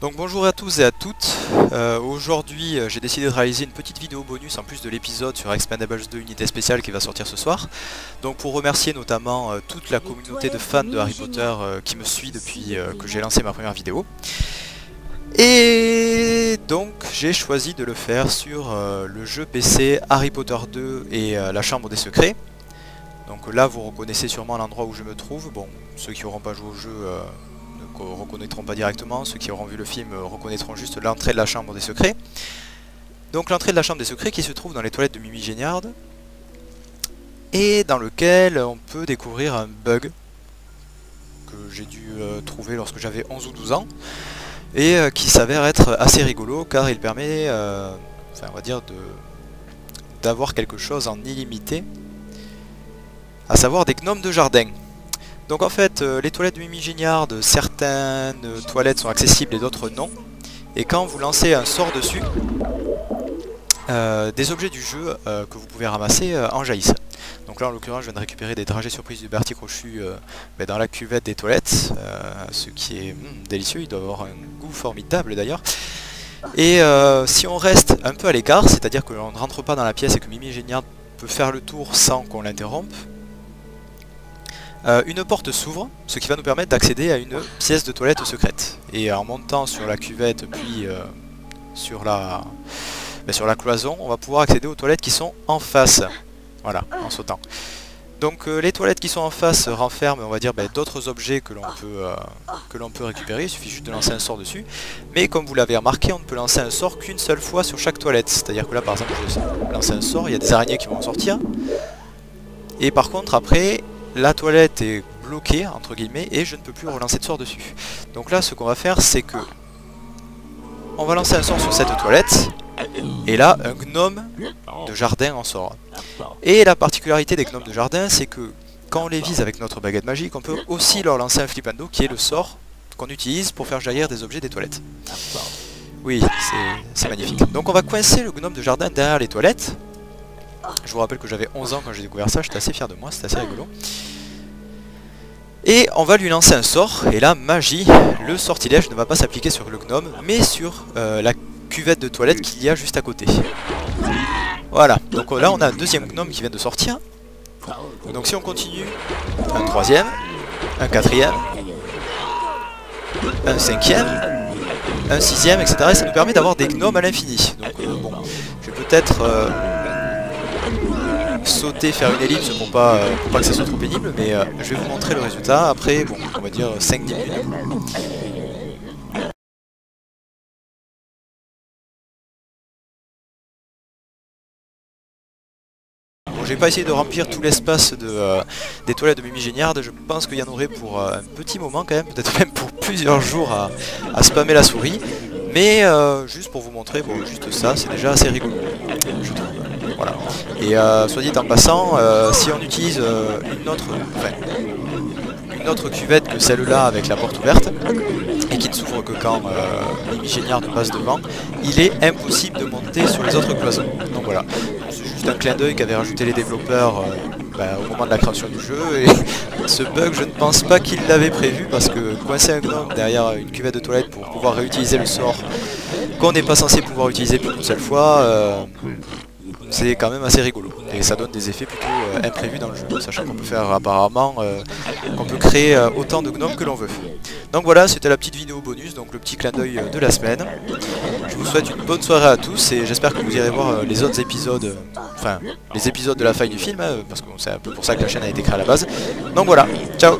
Donc bonjour à tous et à toutes. Aujourd'hui j'ai décidé de réaliser une petite vidéo bonus en plus de l'épisode sur Expendables 2 Unité Spéciale qui va sortir ce soir. Donc pour remercier notamment toute la communauté de fans de Harry Potter qui me suit depuis que j'ai lancé ma première vidéo. Et donc j'ai choisi de le faire sur le jeu PC Harry Potter 2 et la Chambre des Secrets. Donc là vous reconnaissez sûrement l'endroit où je me trouve. Bon, ceux qui n'auront pas joué au jeu ne reconnaîtront pas directement, ceux qui auront vu le film reconnaîtront juste l'entrée de la Chambre des Secrets. Donc l'entrée de la Chambre des Secrets qui se trouve dans les toilettes de Mimi Géniard et dans lequel on peut découvrir un bug que j'ai dû trouver lorsque j'avais 11 ou 12 ans et qui s'avère être assez rigolo car il permet, enfin on va dire, d'avoir quelque chose en illimité, à savoir des gnomes de jardin. Donc en fait, les toilettes de Mimi Géniard, certaines toilettes sont accessibles et d'autres non. Et quand vous lancez un sort dessus, des objets du jeu que vous pouvez ramasser en jaillissent. Donc là en l'occurrence je viens de récupérer des dragées surprises du Bertie Crochu dans la cuvette des toilettes, ce qui est délicieux, il doit avoir un goût formidable d'ailleurs. Et si on reste un peu à l'écart, c'est-à-dire que l'on ne rentre pas dans la pièce et que Mimi Géniard peut faire le tour sans qu'on l'interrompe, une porte s'ouvre, ce qui va nous permettre d'accéder à une pièce de toilette secrète. Et en montant sur la cuvette puis sur la cloison, on va pouvoir accéder aux toilettes qui sont en face. Voilà, en sautant. Donc les toilettes qui sont en face renferment, on va dire, d'autres objets que l'on peut récupérer, il suffit juste de lancer un sort dessus. Mais comme vous l'avez remarqué, on ne peut lancer un sort qu'une seule fois sur chaque toilette. C'est-à-dire que là par exemple, je vais lancer un sort, il y a des araignées qui vont en sortir. Et par contre après, la toilette est bloquée entre guillemets et je ne peux plus relancer de sort dessus. Donc là ce qu'on va faire c'est que on va lancer un sort sur cette toilette et là un gnome de jardin en sort. Et la particularité des gnomes de jardin c'est que quand on les vise avec notre baguette magique on peut aussi leur lancer un flipendo qui est le sort qu'on utilise pour faire jaillir des objets des toilettes. Oui, c'est magnifique. Donc on va coincer le gnome de jardin derrière les toilettes. Je vous rappelle que j'avais 11 ans quand j'ai découvert ça, j'étais assez fier de moi, c'était assez rigolo. Et on va lui lancer un sort, et là, magie, le sortilège ne va pas s'appliquer sur le gnome, mais sur la cuvette de toilette qu'il y a juste à côté. Voilà, donc là on a un deuxième gnome qui vient de sortir. Donc si on continue, un troisième, un quatrième, un cinquième, un sixième, etc. Et ça nous permet d'avoir des gnomes à l'infini. Donc bon, je vais peut-être sauter, faire une ellipse pour pas que ça soit trop pénible, mais je vais vous montrer le résultat après, bon, on va dire 5-10 minutes. Bon, j'ai pas essayé de remplir tout l'espace des toilettes de Mimi Géniard, je pense qu'il y en aurait pour un petit moment quand même, peut-être même pour plusieurs jours à spammer la souris, mais juste pour vous montrer, bon, juste ça, c'est déjà assez rigolo, je trouve. Voilà. Et soit dit en passant, si on utilise une autre cuvette que celle-là avec la porte ouverte, et qui ne s'ouvre que quand Mimi Géniard passe devant, il est impossible de monter sur les autres cloisons. Donc voilà, c'est juste un clin d'œil qu'avaient rajouté les développeurs au moment de la création du jeu, et ce bug je ne pense pas qu'ils l'avaient prévu, parce que coincer un gnome derrière une cuvette de toilette pour pouvoir réutiliser le sort qu'on n'est pas censé pouvoir utiliser plus qu'une seule fois, c'est quand même assez rigolo et ça donne des effets plutôt imprévus dans le jeu, sachant qu'on peut faire apparemment qu'on peut créer autant de gnomes que l'on veut. Donc voilà, c'était la petite vidéo bonus, donc le petit clin d'œil de la semaine. Je vous souhaite une bonne soirée à tous et j'espère que vous irez voir les autres épisodes, enfin les épisodes de la faille du film, parce que c'est un peu pour ça que la chaîne a été créée à la base. Donc voilà, ciao.